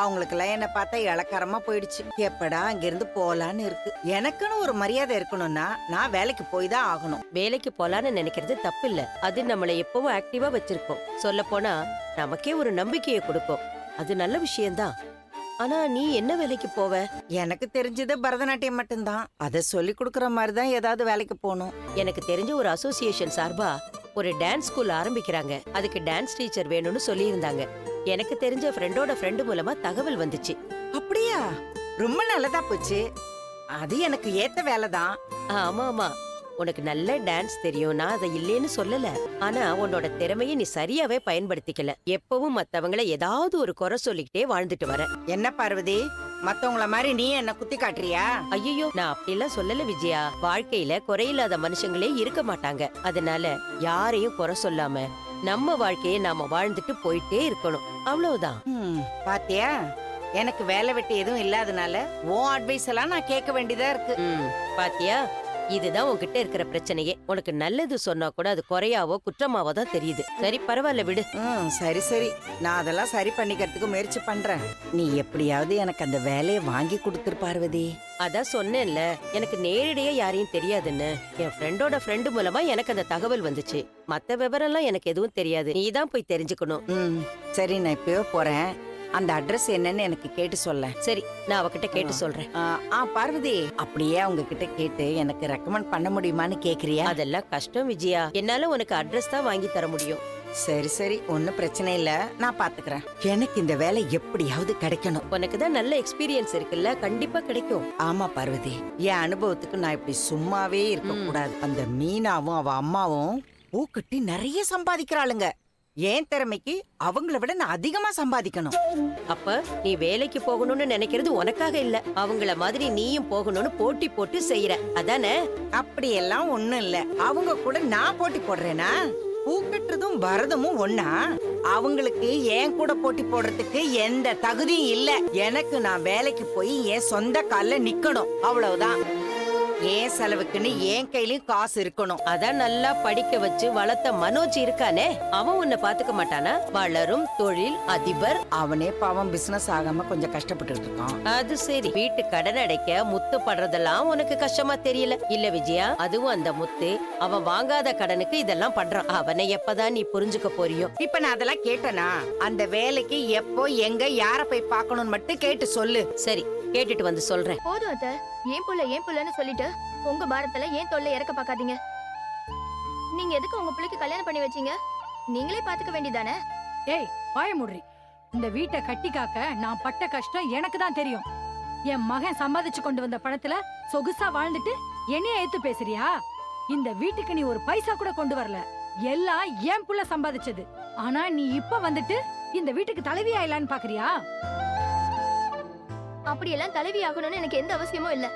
அவங்களுக்கெல்லாம் என்ன பார்த்தா இளக்காரமா போயிடுச்சு. எப்படா அங்கிருந்து போலான்னு இருக்கு. எனக்குன்னு ஒரு மரியாதை இருக்கணும்னா நான் வேலைக்கு போய் தான் ஆகணும். வேலைக்கு போலான்னு நினைக்கிறது தப்பு இல்ல. அது நம்மள எப்பவும் ஆக்டிவா வச்சிருக்கோம். சொல்ல போனா நமக்கே ஒரு நம்பிக்கையை கொடுக்கும். அது நல்ல விஷயம்தான். ஆனா நீ என்ன வேலைக்கு போவ? எனக்கு தெரிஞ்சது பரதநாட்டியம் மட்டும்தான். அதை சொல்லி கொடுக்கற மாதிரி தான் ஏதாவது வேலைக்கு போகணும். எனக்கு தெரிஞ்ச ஒரு அசோசியேஷன் சார்பா ஒரு டான்ஸ் ஸ்கூல் ஆரம்பிக்கிறாங்க. அதுக்கு டான்ஸ் டீச்சர் வேணும்னு சொல்லியிருந்தாங்க. எனக்கு தெரிஞ்ச ஃப்ரெண்டோட ஃப்ரெண்டு மூலமா தகவல் வந்துச்சு. அப்படியா? ரொம்ப நல்லதா போச்சு. அது எனக்கு ஏத்த வேலைதான். ஆமா ஆமா, உனக்கு நல்ல டான்ஸ் தெரியும். நான் அதை இல்லேன்னு சொல்லல. ஆனா உன்னோட திறமையை நீ சரியாவே பயன்படுத்திக்கல. எப்பவும் மத்தவங்கள ஏதாவது ஒரு குறை சொல்லிக்கிட்டே வாழ்ந்துட்டு வர. என்ன பார்வதி, மத்தவங்கள மாதிரி நீ என்ன குத்தி காட்டுறியா? ஐயோ, நான் அப்படிலாம் சொல்லல விஜயா. வாழ்க்கையில குறையில்லாத மனுஷங்களே இருக்க மாட்டாங்க. அதனால யாரையும் குறை சொல்லாம நம்ம வாழ்க்கையை நாம வாழ்ந்துட்டு போயிட்டே இருக்கணும். அவ்வளவுதான். பாத்தியா, எனக்கு வேலை வெட்டி எதுவும் இல்லாதனால உன் அட்வைஸ் எல்லாம் நான் கேட்க வேண்டியதா இருக்கு. பாத்தியா, இதுதான் உன்கிட்ட இருக்கிற பிரச்சனையே. உனக்கு நல்லது சொன்னா கூட அது குறையாவோ குற்றமாவோ தான் தெரியுது. சரி பரவாயில்ல, விடு. சரி சரி, நான் அதெல்லாம் சரி பண்ணிக்கிறதுக்கு முயற்சி பண்றேன். நீ எப்படியாவது எனக்கு அந்த வேலையை வாங்கி கொடுத்துரு பார்வதி. அதான் சொன்னேன்ல, எனக்கு நேரடியா யாரையும் தெரியாதுன்னு. என் ஃப்ரெண்டோட ஃப்ரெண்டு மூலமா எனக்கு அந்த தகவல் வந்துச்சு. மத்த விவரம் எல்லாம் எனக்கு எதுவும் தெரியாது. நீதான் போய் தெரிஞ்சுக்கணும். சரி, நான் இப்பவே போறேன். அந்த அட்ரஸ் என்னன்னு எனக்கு கேட்டு சொல்ல. சரி, நான் அவகிட்ட கேட்டு சொல்றேன். பார்வதி, அப்படியே அவங்க கிட்ட கேட்டு எனக்கு ரெக்கமெண்ட் பண்ண முடியுமான்னு கேக்குறியா? அதெல்லாம் கஷ்டம் விஜயா. என்னால உனக்கு அட்ரஸ் தான் வாங்கி தர முடியும். சரி சரி, ஒன்னும் பிரச்சனை இல்ல, நான் பாத்துக்கிறேன். எனக்கு இந்த வேலை எப்படியாவது கிடைக்கணும். உனக்கு தான் நல்ல எக்ஸ்பீரியன்ஸ் இருக்குல்ல, கண்டிப்பா கிடைக்கும். ஆமா பார்வதி, என் அனுபவத்துக்கு நான் இப்படி சும்மாவே இருக்க கூடாது. அந்த மீனாவும் அவ அம்மாவும் பூக்கட்டி நிறைய சம்பாதிக்கிறாளுங்க. ஏன் திறமைக்கு அவங்கள விட நான் அதிகமா சம்பாதிக்கணும். அப்ப நீ வேலைக்கு போகணும்னு நினைக்கிறது உனக்காக இல்ல, அவங்கள மாதிரி நீயும் போகணும்னு போட்டி போட்டு செய்யற, அதானே? அப்படியெல்லாம் ஒண்ணும் இல்ல. அவங்க கூட நான் போட்டி போடுறேனா? பூக்கட்டுறதும் பரதமும் ஒன்னா? அவங்களுக்கு என் கூட போட்டி போடுறதுக்கு எந்த தகுதியும் இல்ல. எனக்கு நான் வேலைக்கு போய் என் சொந்த கால்ல நிக்கணும், அவ்வளவுதான். ஏன் செலவுக்குன்னு என் கையிலயும் காசு இருக்கணும். அதான் நல்லா படிக்க வச்சு வளர்த்த மனோஜ் இருக்கானே, அவன் உன்னை பாத்துக்க மாட்டானா? வளரும் தொழில் அதிபர். அவனே பாவம் பிசினஸ் ஆகாம கொஞ்சம் கஷ்டப்பட்டு இருக்கான். அது சரி, வீட்டு கடன் அடைக்க முத்து படுறதெல்லாம் உனக்கு கஷ்டமா தெரியல இல்ல விஜயா? அதுவும் அந்த முத்து அவன் வாங்காத கடனுக்கு இதெல்லாம் பண்றான். அவனை எப்பதான் நீ புரிஞ்சுக்க போறியோ? இப்ப நான் அதெல்லாம் கேட்டனா? அந்த வேலைக்கு எப்போ எங்க யார போய் பாக்கணும்னு மட்டும் கேட்டு சொல்லு. சரி, கேட்டுட்டு வந்து சொல்றேன். போதும் அத்தை, ஏன் புள்ளன்னு சொல்லிட்டு உங்க பாரத்துல ஏன் தொல்லை இறக்க பாக்காதீங்க. நீங்க எதுக்கு உங்க பிள்ளைக்கு கல்யாணம் பண்ணி வச்சீங்க? நீங்களே பாத்துக்க வேண்டியதானே? ஏய், வாய மூடுறி. இந்த வீட்டை கட்டி காக்க நான் பட்ட கஷ்டம் எனக்கு தான் தெரியும். என் மகன் சம்பாதிச்சு கொண்டு வந்த பணத்துல சொகுசா வாழ்ந்துட்டு என்னைய ஏத்து பேசுறியா? இந்த வீட்டுக்கு நீ ஒரு பைசா கூட கொண்டு வரல. எல்லாம் என் புள்ள சம்பாதிச்சது. ஆனா நீ இப்ப வந்துட்டு இந்த வீட்டுக்கு தலைவி ஆயிலான்னு பாக்குறியா? அப்படியெல்லாம் தலைவி ஆகணும்னு எனக்கு எந்த அவசியமும் இல்ல.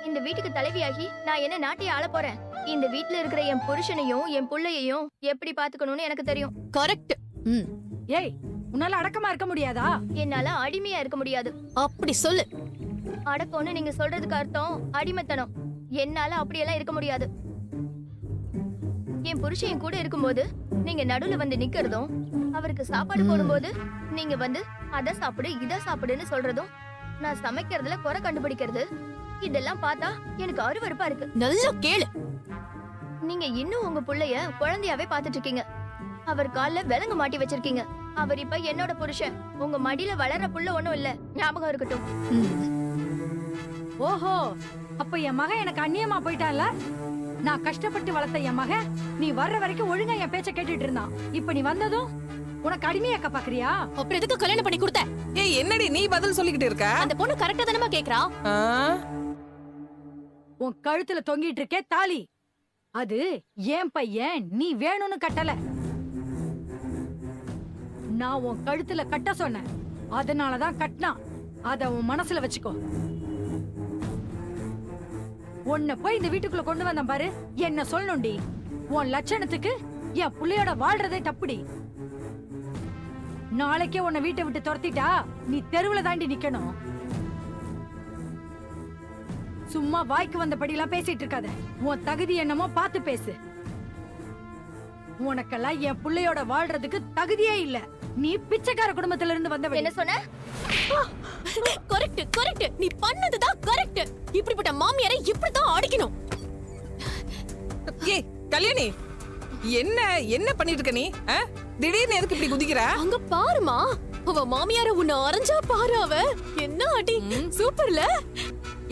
இந்த வீட்டுக்கு தலைவியாகி நான் என்ன நாட்டையே ஆள போறேன். இந்த வீட்டுல இருக்கிற என் புருஷனையும் என் புள்ளையையும் எப்படி பாத்துக்கணும்னு எனக்கு தெரியும். கரெக்ட். ஏய், உன்னால அடக்கமா இருக்க முடியாதா? என்னால அடிமையா இருக்க முடியாது. அப்படி சொல்லு. அடக்கம்னு நீங்க சொல்றதுக்கு அர்த்தம் அடிமைத்தனம். என்னால அப்படியெல்லாம் இருக்க முடியாது. என் புருஷன் கூட இருக்கும்போது நீங்க நடுவுல வந்து நிக்கிறதும், அவருக்கு சாப்பாடு போடும்போது நீங்க வந்து அத சாப்பிடு இத சாப்பிடுன்னு சொல்றதும், நான் சமைக்கிறதுல குறை கண்டுபிடிக்கிறது, இதெல்லாம் பார்த்தா எனக்கு அருவருப்பா இருக்கு. நல்லா கேளு. நீங்க இன்னும் உங்க புள்ளைய குழந்தையாவே பாத்துட்டு இருக்கீங்க. அவர் கால்ல விலங்கு மாட்டி வச்சிருக்கீங்க. அவர் இப்ப என்னோட புருஷன். உங்க மடியில வளர்ற புள்ள ஒண்ணும் இல்ல, ஞாபகம் இருக்கட்டும். ஓஹோ, அப்ப என் மகன் எனக்கு அந்நியமா போயிட்டான்ல? நான் கஷ்டப்பட்டு வளர்த்த என் மகன் நீ வர்ற வரைக்கும் ஒழுங்கா என் பேச்ச கேட்டுட்டு இருந்தான். இப்ப நீ வந்ததும் உனக்கு அடிமையாக்க பாக்குறியா? அப்புறம் எதுக்கு கல்யாணம் பண்ணி கொடுத்த? ஏய், என்னடி நீ பதில் சொல்லிக்கிட்டு இருக்க? அந்த பொண்ணு கரெக்டா தானமா கேக்குறா? உன் கழுத்துல தொங்கிட்டு இருக்கே தாலி, அது ஏன் பையன், நீ வேணும்னு கட்டல. நான் உன் கழுத்துல கட்ட சொன்னேன், அதனாலதான் கட்டினான். அத உன் மனசுல வச்சுக்கோ. உன்னை போய் இந்த வீட்டுக்குள்ள கொண்டு வந்தான் பாரு, என்ன சொல்லணும்டி? உன் லட்சணத்துக்கு என் புள்ளையோட வாழ்றதே தப்புடி. நாளைக்கே உன்னை வீட்டை விட்டு துரத்திட்டா நீ தெருவுல தாண்டி நிக்கணும். சும்மா வாய்க்கு வந்தபடி எல்லாம் பேசிட்டு இருக்காத. உன் தகுதி என்னமோ பார்த்து பேசு. உனக்கெல்லாம் என் புள்ளையோட வாழ்றதுக்கு தகுதியே இல்ல. நீ பிச்சைக்கார குடும்பத்துல இருந்து வந்தவ. என்ன சொன்ன? கரெக்ட் கரெக்ட், நீ பண்ணதுதான் கரெக்ட். இப்படிப்பட்ட மாமியாரை இப்படிதான் அடிக்கணும். ஏய் கல்யாணி, என்ன என்ன பண்ணிட்டு இருக்க நீ? திடீர்னு எதுக்கு இப்படி குதிக்கிற? அங்க பாருமா, அவ மாமியார உன்னை அரைஞ்சா பாரு. அவ என்ன அடி, சூப்பர்ல.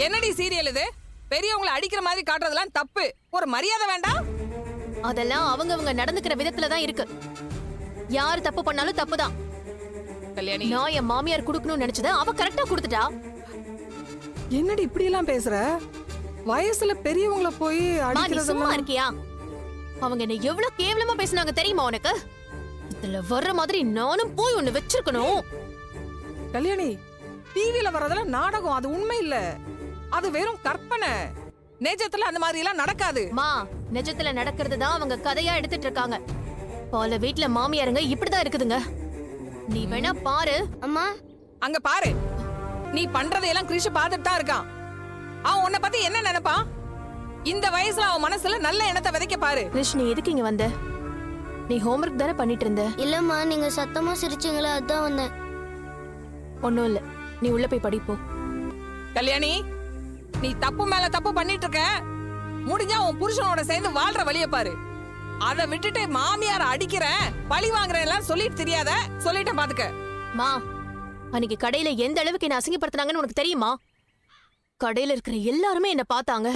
என்னடி சீரியல் இது? பெரியவங்களை அடிக்கிற மாதிரி காட்டுறதெல்லாம் தப்பு. ஒரு மரியாதை வேண்டாம்? அதெல்லாம் அவங்க நடந்துக்கிற விதத்துல தான் இருக்கு. யாரு தப்பு பண்ணாலும் தப்புதான். கல்யாணி, நான் என் மாமியார் குடுக்கணும்னு நினைச்சத அவ கரெக்டா குடுத்துட்டா. என்னடி இப்படி எல்லாம் பேசுற? வயசுல பெரியவங்கள போய் மா, நீ சும்மா அடிக்கிறதெல்லாம் இருக்கியா? அவங்க என்ன எவ்வளவு கேவலமா பேசுனாங்க தெரியுமா உனக்கு? இதுல வர்ற மாதிரி நானும் போய் ஒண்ணு வச்சிருக்கணும். கல்யாணி, டிவில வர்றதெல்லாம் நாடகம், அது உண்மை இல்ல. அது வெறும் கற்பனை. நிஜத்துல அந்த மாதிரி எல்லாம் நடக்காது. மா, நிஜத்துல நடக்கிறது தான் அவங்க கதையா எடுத்துட்டு இருக்காங்க. பல வீட்ல மாமியாருங்க இப்படிதான் இருக்குதுங்க. நீ வேணா பாரு. அம்மா, அங்க பாரு, நீ பண்றதையெல்லாம் கிருஷ் பார்த்துட்டு தான் இருக்கான். அவன் உன்னை பத்தி என்ன நினைப்பான்? இந்த வயசுல அவன் மனசுல நல்ல எண்ணத்தை விதைக்க பாரு. கிருஷ், நீ எதுக்கு இங்க வந்த? நீ ஹோம்வொர்க் தானே பண்ணிட்டு இருந்த? இல்லம்மா, நீங்க சத்தமா சிரிச்சீங்களா, அதான் வந்தேன். ஒண்ணும் இல்ல, நீ உள்ள போய் படிப்போ. கல்யாணி, நீ தப்பு மேல தப்பு பண்ணிட்டு இருக்க. முடிஞ்சா உன் புருஷனோட சேர்ந்து வாழ்ற வழிய பாரு. அத விட்டுட்டு மாமியார அடிக்கிறேன், பழி வாங்குறேன் எல்லாம் சொல்லிட்டு தெரியாத. சொல்லிட்டேன் பாத்துக்க. மா, அன்னைக்கு கடையில எந்த அளவுக்கு என்ன அசிங்கப்படுத்துனாங்கன்னு உனக்கு தெரியுமா? கடையில இருக்கிற எல்லாருமே என்ன பார்த்தாங்க.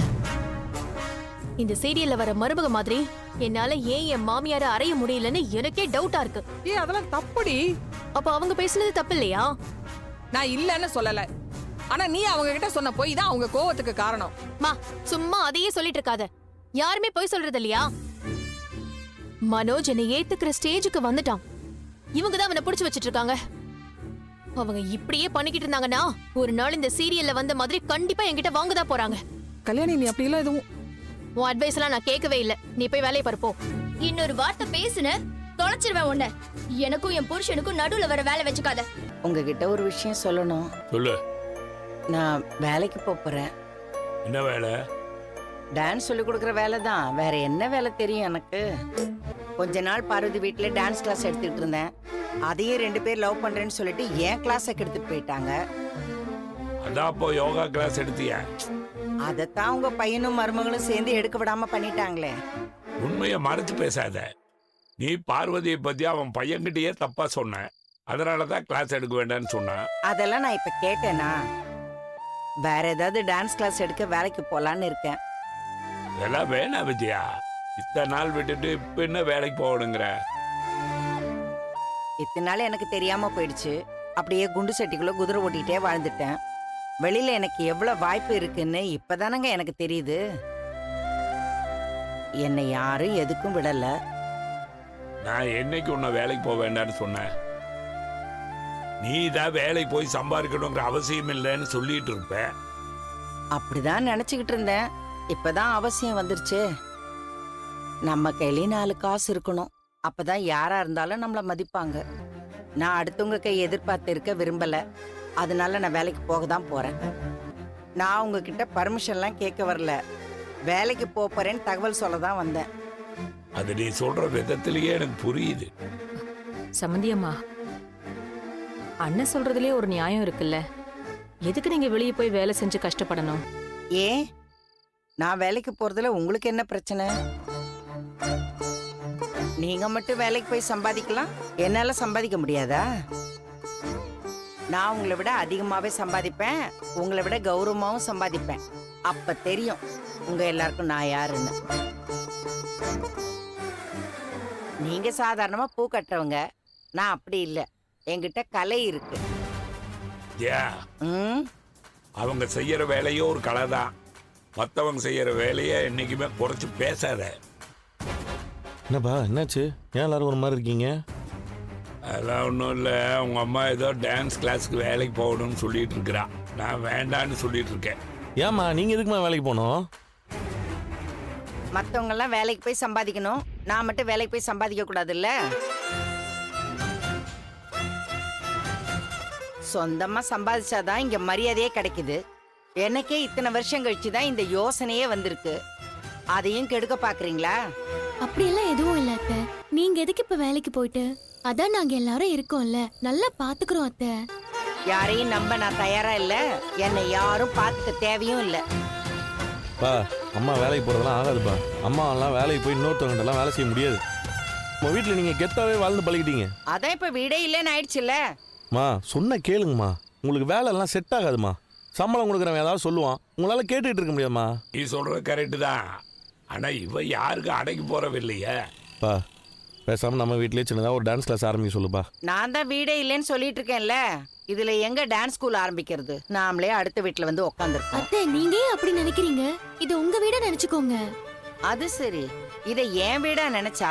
இந்த சீரியல்ல வர மருமக மாதிரி என்னால ஏன் என் மாமியார அறைய முடியலன்னு எனக்கே டவுட்டா இருக்கு. அதெல்லாம் தப்புடி. அப்ப அவங்க பேசுனது தப்பு இல்லையா? நான் இல்லன்னு சொல்லல. ஆனா நீ அவங்க கிட்ட சொன்ன போய் தான் அவங்க கோவத்துக்கு காரணம். மா, சும்மா அதையே சொல்லிட்டு இருக்காத. யாருமே போய் சொல்றது இல்லையா? மனோஜ் என்னை ஏத்துக்கிற ஸ்டேஜுக்கு வந்துட்டான். இவங்க தான் அவனை புடிச்சு வச்சிட்டு இருக்காங்க. அவங்க இப்படியே பண்ணிக்கிட்டு இருந்தாங்கன்னா ஒரு நாள் இந்த சீரியல்ல வந்த மாதிரி கண்டிப்பா என்கிட்ட வாங்கதான் போறாங்க. கல்யாணி, நீ அப்படி எல்லாம் எதுவும் உன் அட்வைஸ் எல்லாம் நான் கேட்கவே இல்ல. நீ போய் வேலையை பாரு போ. இன்னொரு வார்த்தை பேசுன தொலைச்சிருவேன் உன்னை. எனக்கும் என் புருஷனுக்கும் நடுவுல வர வேலை வச்சுக்காத. உங்ககிட்ட ஒரு விஷயம் சொல்லணும். சொல்லு. நான் வேலைக்கு போறேன். என்ன வேலை? டான்ஸ் சொல்லி கொடுக்குற வேலை தான். வேற என்ன வேலை தெரியும் எனக்கு? கொஞ்ச நாள் பார்வதி வீட்டுல டான்ஸ் கிளாஸ் எடுத்துட்டு இருந்தேன். அதையே 2 பேர் லவ் பண்றேன்னு சொல்லிட்டு என் கிளாஸ கெடுத்துட்டு போயிட்டாங்க. அதான் அப்போ யோகா கிளாஸ் எடுத்தியா? அதத்தான் உங்க பையனும் மருமகளும் சேர்ந்து எடுக்க விடாம பண்ணிட்டாங்களே. உண்மையை மறைச்சு பேசாத. நீ பார்வதியை பத்தி அவன் பையன்கிட்டயே தப்பா சொன்ன. அதனாலதான் கிளாஸ் எடுக்க வேண்டாம்னு சொன்னான். அதெல்லாம் நான் இப்ப கேட்டேனா? வேற ஏதாவது டான்ஸ் கிளாஸ் எடுக்க வேலைக்கு போலான்னு இருக்கேன். இதெல்லாம் வேணாம் விஜயா. இத்தனை நாள் விட்டுட்டு இப்ப என்ன வேலைக்கு போகணுங்கிற? இத்தனை நாள் எனக்கு தெரியாம போயிடுச்சு. அப்படியே குண்டு சட்டிக்குள்ள குதிரை ஓட்டிகிட்டே வாழ்ந்துட்டேன். வெளியில எனக்கு எவ்வளவு வாய்ப்பு இருக்குன்னு இப்பதானங்க எனக்கு தெரியுது. என்னை யாரும் எதுக்கும் விடல. நான் என்னைக்கு உன்னை வேலைக்கு போக வேண்டாம்னு சொன்னேன்? நீ தான் வேலைக்கு போய் சம்பாதிக்கணுங்கிற அவசியம் இல்லைன்னு சொல்லிட்டு இருப்ப. அப்படிதான் நினைச்சுக்கிட்டு இருந்தேன். இப்பதான் அவசியம் வந்துருச்சு. நம்ம கையிலயும் 4 காசு இருக்கணும். அப்பதான் யாரா இருந்தாலும் நம்மள மதிப்பாங்க. நான் அடுத்தவங்க கை எதிர்பார்த்து இருக்க விரும்பல. அதனால நான் வேலைக்கு போக தான் போறேன். நான் உங்ககிட்ட பர்மிஷன்லாம் கேட்க வரல. வேலைக்கு போறேன்னு தகவல் சொல்ல தான் வந்தேன். அது நீ சொல்ற விதத்திலேயே எனக்கு புரியுது. சம்மந்தியம்மா, அண்ணன் சொல்றதுலயே ஒரு நியாயம் இருக்குல்ல. எதுக்கு நீங்க வெளியே போய் வேலை செஞ்சு கஷ்டப்படணும்? ஏன் நான் வேலைக்கு போறதுல உங்களுக்கு என்ன பிரச்சனை? நீங்க மட்டும் வேலைக்கு போய் சம்பாதிக்கலாம், என்னால சம்பாதிக்க முடியாதா? நான் உங்களை விட அதிகமாவே சம்பாதிப்பேன். உங்களை விட கௌரவமாவும் சம்பாதிப்பேன். அப்ப தெரியும் உங்க எல்லாருக்கும் நான் யாருன்னு. நீங்க சாதாரணமா பூ கட்டுறவங்க, நான் அப்படி இல்ல. என்கிட்ட கலை இருக்கு. ம், அவங்க செய்யற வேலையோ ஒரு கலை தான். மற்றவங்க செய்யற வேலையை என்னைக்குமே குறைச்சு பேசாத. என்னப்பா, என்னாச்சு? ஏன் எல்லாரும் ஒரு மாதிரி இருக்கீங்க? அதெல்லாம் ஒன்றும் இல்லை. அவங்க அம்மா ஏதோ டான்ஸ் கிளாஸுக்கு வேலைக்கு போகணும்னு சொல்லிட்டு இருக்கிறா. நான் வேண்டான்னு சொல்லிட்டு இருக்கேன். ஏம்மா, நீங்க எதுக்குமா வேலைக்கு போகணும்? மத்தவங்க எல்லாம் வேலைக்கு போய் சம்பாதிக்கணும், நான் மட்டும் வேலைக்கு போய் சம்பாதிக்க கூடாதுல்ல? சொந்தமா சம்பாதிச்சாதான் இங்க மரியாதையே கிடைக்குது. எனக்கே இத்தனை வருஷம் கழிச்சுதான் இந்த யோசனையே வந்திருக்கு. அதையும் கெடுக்க பாக்குறீங்களா? அப்படியெல்லாம் எதுவும் இல்ல அத்தை. நீங்க எதுக்கு இப்ப வேலைக்கு போயிட்டு? அதான் நாங்க எல்லாரும் இருக்கோம்ல, நல்லா பாத்துக்கிறோம் அத்தை. யாரையும் நம்ப நான் தயாரா இல்ல. என்னை யாரும் பார்த்துக்க தேவையும் இல்ல. பா அம்மா வேலைக்கு போறதெல்லாம் ஆகாதுப்பா. அம்மா எல்லாம் வேலைக்கு போய் இன்னொருத்தவங்க எல்லாம் வேலை செய்ய முடியாது. உங்க வீட்டுல நீங்க கெத்தாவே வாழ்ந்து பழகிட்டீங்க. அதான் இப்ப வீடே இல்லைன்னு ஆயிடுச்சுல்ல. மா சொன்ன கேளுங்கம்மா. உங்களுக்கு வேலை எல்லாம் செட் ஆகாதுமா. சம்பளம் கொடுக்குறவன் ஏதாவது சொல்லுவான், உங்களால கேட்டுட்டு இருக்க முடியாதுமா. நீ சொல்றது கரெக்டு தான். ஆனா இவ யாருக்கு அடைக்கு போறவில்லையே. பா பேசாம நம்ம வீட்லயே சின்னதா ஒரு டான்ஸ் கிளாஸ் ஆரம்பிக்க சொல்லுப்பா. நான் தான் வீடே இல்லைன்னு சொல்லிட்டு இருக்கேன்ல. இதுல எங்க டான்ஸ் ஸ்கூல் ஆரம்பிக்கிறது? நாமளே அடுத்த வீட்டுல வந்து உட்காந்துருக்கோம். அத்தை நீங்க ஏன் அப்படி நினைக்கிறீங்க? இது உங்க வீட நினைச்சுக்கோங்க. அது சரி. இத என் வீடா நினைச்சா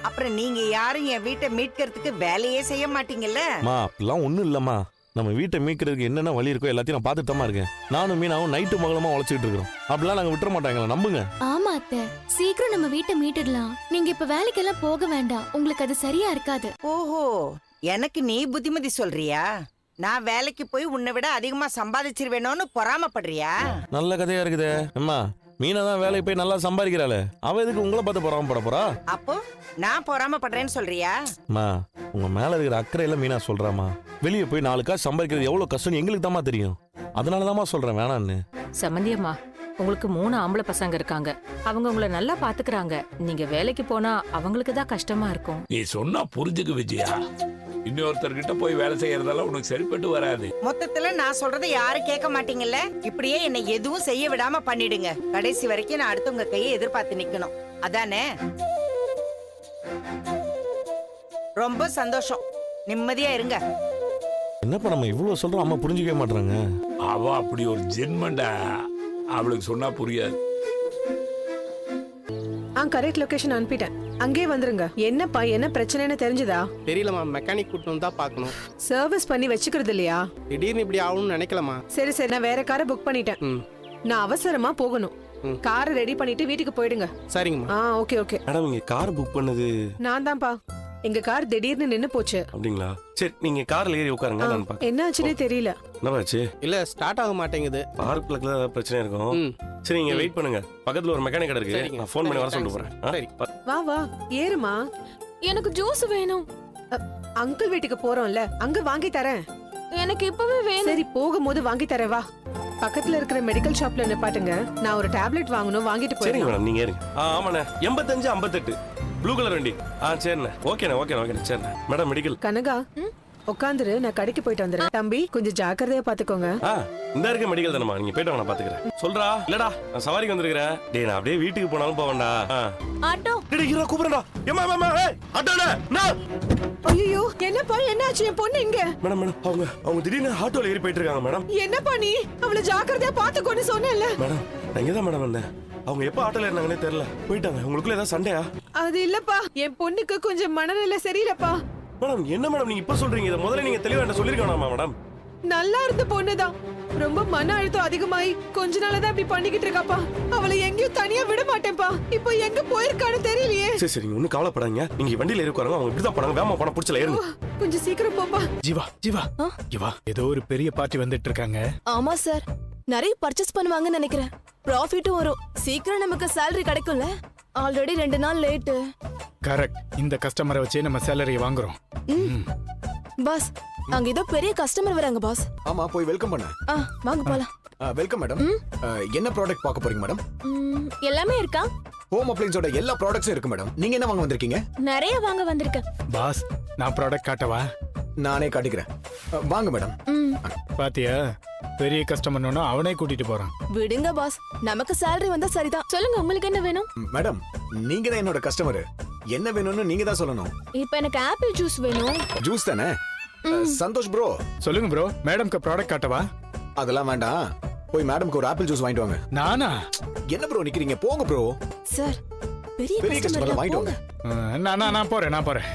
அப்புறம் நீங்க யாரும் என் வீட்டை மீட்கிறதுக்கு வேலையே செய்ய மாட்டீங்கல்ல. மா அப்படிலாம் ஒண்ணும் இல்லம்மா. நம்ம வீட்டை மீட்கிறதுக்கு என்னென்ன வழி இருக்கோ எல்லாத்தையும் நான் பார்த்துட்டு தான் இருக்கேன். நானும் மீனாவும் நைட்டு மகளமா உழைச்சிட்டு இருக்கோம். அப்படிலாம் நாங்க விட்டுற மாட்டாங்களா, நம்புங்க. ஆமா அத்தை, சீக்கிரம் நம்ம வீட்டை மீட்டுடலாம். நீங்க இப்ப வேலைக்கெல்லாம் போக வேண்டாம், உங்களுக்கு அது சரியா இருக்காது. ஓஹோ, எனக்கு நீ புத்திமதி சொல்றியா? நான் வேலைக்கு போய் உன்னை விட அதிகமா சம்பாதிச்சிருவேணும்னு பொறாமப்படுறியா? நல்ல கதையா இருக்குதே. அம்மா மீனா தான் வேலைக்கு போய் நல்லா சம்பாதிக்கிறாளே, அவ எதுக்கு உங்களை பார்த்து பொறாமப்பட போறா? அப்போ நான் பொறாமப்படுறேன்னு சொல்றியா? அம்மா உங்க மேல இருக்கிற அக்கறையில மீனா சொல்றாமா. வெளியே போய் 4 காசு சம்பாதிக்கிறது எவ்வளவு கஷ்டம்னு எங்களுக்கு தாமா தெரியும். அதனாலதாம்மா சொல்றேன் வேணான்னு. சம்மந்தியம்மா, உங்களுக்கு 3 ஆம்பளை பசங்க இருக்காங்க. அவங்க உங்களை நல்லா பாத்துக்கறாங்க. நீங்க வேலைக்கு போனா அவங்களுக்கு தான் கஷ்டமா இருக்கும். நீ சொன்னா புரிஞ்சுக்கு விஜயா. இன்னொருத்தர்கிட்ட போய் வேலை செய்யறதால உனக்கு சரிப்பட்டு வராது. மொத்தத்துல நான் சொல்றதை யாரும் கேட்க மாட்டீங்கல்ல. இப்படியே என்னை எதுவும் செய்ய விடாம பண்ணிடுங்க. கடைசி வரைக்கும் நான் அடுத்தவங்க கையை எதிர்பார்த்து நிக்கணும். அதானே? ரொம்ப சந்தோஷம். நிம்மதியா இருங்க. என்னப்பா நம்ம இவ்வளவு சொல்றோம், அம்மா புரிஞ்சுக்கவே மாட்டாங்க. அவ அப்படி ஒரு ஜென்மண்டா. அவளுக்கு சொன்னா புரியாது. கரெக்ட் லொகேஷன் அனுப்பிட்டேன், அங்கே வந்துருங்க. என்னப்பா என்ன பிரச்சனைன்னு தெரிஞ்சதா? தெரியலமா, மெக்கானிக் கூட்டணும் தான் பார்க்கணும். சர்வீஸ் பண்ணி வச்சுக்கிறது இல்லையா? திடீர்னு இப்படி ஆகணும்னு நினைக்கலாமா? சரி சரி, நான் வேற காரை புக் பண்ணிட்டேன். நான் அவசரமா போகணும். காரை ரெடி பண்ணிட்டு வீட்டுக்கு போயிடுங்க. சரிங்கம்மா. Okay okay. மேடம் இங்க கார் புக் பண்ணது நான் தான்ப்பா. எங்க கார் திடீர்னு நின்னு போச்சு. அப்படிங்களா? சரி நீங்க கார்ல ஏறி உட்காருங்க, நான் பாக்க. என்ன ஆச்சுன்னே தெரியல. என்னவாச்சு? இல்ல ஸ்டார்ட் ஆக மாட்டேங்குது. பார்க் பிளக்ல ஏதாவது பிரச்சனை இருக்கும். சரி நீங்க வெயிட் பண்ணுங்க, பக்கத்துல ஒரு மெக்கானிக் கடை இருக்கு, நான் ஃபோன் பண்ணி வர சொல்லிட்டு போறேன். சரி வா வா ஏறுமா. எனக்கு ஜூஸ் வேணும். அங்கிள் வீட்டுக்கு போறோம்ல, அங்க வாங்கி தரேன். எனக்கு இப்பவே வேணும். சரி போகும்போது வாங்கி தரேன் வா. பக்கத்துல இருக்கிற மெடிக்கல் ஷாப்ல நிப்பாட்டுங்க, நான் ஒரு டேப்லெட் வாங்கணும், வாங்கிட்டு போறேன். சரிங்க மேடம், நீங்க ஏறுங்க. ஆமாண்ணே, 85 58 ப்ளூ கலர் வண்டி. சரிண்ணே, ஓகேண்ணே ஓகேண்ணே சரிண்ணே. Madam medical. கனகா உட்காந்துரு, நான் கடைக்கு போயிட்டு வந்துடுறேன். தம்பி கொஞ்சம் ஜாக்கிரதையா பாத்துக்கோங்க. இந்த இருக்க மெடிக்கல் தானம்மா, நீங்க போயிட்டு வாங்க, நான் பாத்துக்கிறேன். சொல்றா இல்லடா, நான் சவாரிக்கு வந்திருக்கிறேன். டேய் நான் அப்படியே வீட்டுக்கு போனாலும் போவேன்டா. ஆட்டோ டேய் கூப்பிடுறா. ஏமா ஏய் ஆட்டோடா. ஐயோ என்னப்பா, என்னாச்சு? என் பொண்ணு எங்க? மேடம் அவங்க திடீர்னு ஆட்டோல ஏறி போயிட்டு இருக்காங்க மேடம். என்னப்பா நீ அவளை ஜாக்கிரதையா பாத்துக்கோன்னு சொன்னேன்ல. மேடம் நான் இங்க தான் மேடம் வந்தேன். அவங்க எப்ப ஆட்டோல இருந்தாங்கன்னே தெரியல, போயிட்டாங்க. உங்களுக்குள்ள ஏதாவது சண்டையா? அது இல்லப்பா, என் பொண்ணுக்கு கொஞ்சம் மனநிலை சரியில்லப்பா. மேடம் என்ன மேடம் நீங்க இப்ப சொல்றீங்க? இத முதல்ல நீங்க தெளிவா என்ன சொல்லிருக்கணுமா மேடம்? நல்லா இருந்த பொண்ணுதான், ரொம்ப மன அழுத்தம் அதிகமாயி கொஞ்ச நாளதான் இப்படி பண்ணிக்கிட்டு இருக்காப்பா. அவளை எங்கேயும் தனியா விட மாட்டேன்ப்பா. இப்போ எங்க போயிருக்கான்னு தெரியலையே. சரி நீங்க ஒண்ணும் கவலைப்படாதீங்க, நீங்க வண்டியில ஏறிக்குவாங்க. அவங்க இப்படிதான் போறாங்க, வேகமா போனா புடிச்சல ஏறுங்க. கொஞ்சம் சீக்கிரம் போப்பா. ஜீவா ஏதோ ஒரு பெரிய பார்ட்டி வந்துட்டு இருக்காங்க. ஆமா சார், நிறைய பர்ச்சேஸ் பண்ணுவாங்கன்னு நினைக்கிறேன். ப்ராஃபிட்டும் வரும். சீக்கிரம் நமக்கு salary கிடைக்கும்ல. ஆல்ரெடி 2 நாள் லேட். கரெக்ட், இந்த கஸ்டமரை வச்சே நம்ம சேலரி வாங்குறோம். பாஸ், அங்க ஏதோ பெரிய கஸ்டமர் வராங்க பாஸ். ஆமா, போய் வெல்கம் பண்ண. வாங்க போலாம். Welcome madam. என்ன ப்ராடக்ட் பார்க்க போறீங்க மேடம்? எல்லாமே இருக்கா? ஹோம் அப்ளையன்ஸோட எல்லா ப்ராடக்ட்ஸும் இருக்கு மேடம். நீங்க என்ன வாங்க வந்திருக்கீங்க? நிறைய வாங்க வந்திருக்கேன் பாஸ். நான் ப்ராடக்ட் காட்டவா? நானே காட்டிக்கிறேன், வாங்க மேடம். பாத்தியா, பெரிய கஸ்டமர்னா அவனே கூட்டிட்டு போறான். விடுங்க பாஸ், நமக்கு salary வந்தா சரிதான். சொல்லுங்க உங்களுக்கு என்ன வேணும்? மேடம் நீங்க தான் என்னோட கஸ்டமர், என்ன வேணும்னு நீங்க தான் சொல்லணும். இப்போ எனக்கு ஆப்பிள் ஜூஸ் வேணும். ஜூஸ் தானே? சந்தோஷ் ப்ரோ. சொல்லுங்க ப்ரோ, மேடம்க்கு ப்ராடக்ட் காட்டவா? அதெல்லாம் வேண்டாம், போய் மேடம்க்கு ஒரு ஆப்பிள் ஜூஸ் வாங்கிட்டு வாங்க. நானா? என்ன ப்ரோ நிக்கிறீங்க, போங்க ப்ரோ. சார், பெரிய கஸ்டமர் வாங்கிட்டு வாங்க. நான் போறேன்.